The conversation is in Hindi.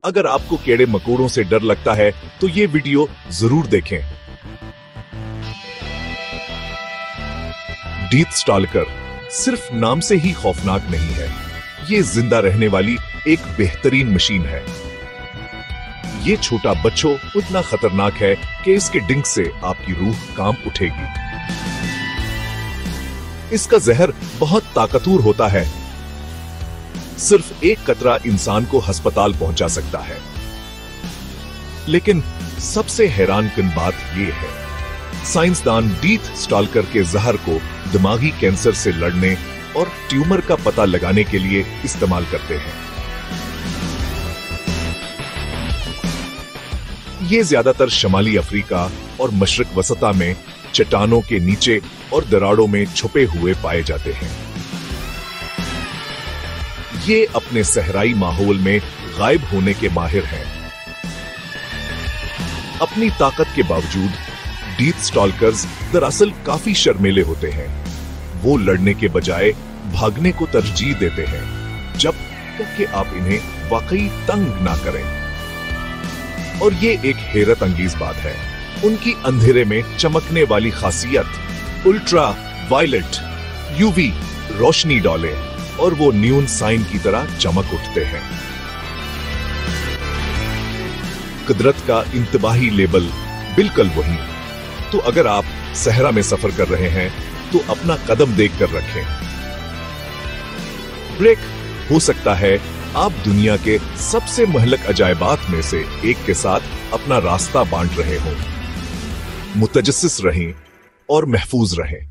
अगर आपको कीड़े मकोड़ों से डर लगता है तो ये वीडियो जरूर देखें। डीथ स्टॉल्कर सिर्फ नाम से ही खौफनाक नहीं है, ये जिंदा रहने वाली एक बेहतरीन मशीन है। ये छोटा बच्चों उतना खतरनाक है कि इसके डिंग से आपकी रूह कांप उठेगी। इसका जहर बहुत ताकतवर होता है, सिर्फ एक कतरा इंसान को अस्पताल पहुंचा सकता है। लेकिन सबसे हैरानकुन बात यह है, साइंसदान डीथ स्टॉल्कर के जहर को दिमागी कैंसर से लड़ने और ट्यूमर का पता लगाने के लिए इस्तेमाल करते हैं। ये ज्यादातर शमाली अफ्रीका और मशरक वसता में चट्टानों के नीचे और दरारों में छुपे हुए पाए जाते हैं। ये अपने सहराई माहौल में गायब होने के माहिर हैं। अपनी ताकत के बावजूद डीथ स्टॉल्कर्स दरअसल काफी शर्मीले होते हैं। वो लड़ने के बजाय भागने को तरजीह देते हैं, जब तक कि आप इन्हें वाकई तंग ना करें। और ये एक हैरत अंगेज बात है, उनकी अंधेरे में चमकने वाली खासियत अल्ट्रा वायलेट यूवी रोशनी डाले और वो न्यून साइन की तरह चमक उठते हैं। कुदरत का इंतबाही लेबल बिल्कुल वही। तो अगर आप सहरा में सफर कर रहे हैं तो अपना कदम देखकर रखें। ब्रेक हो सकता है आप दुनिया के सबसे महलक अजायबात में से एक के साथ अपना रास्ता बांट रहे हो। मुतजस्सिस रहें और महफूज रहें।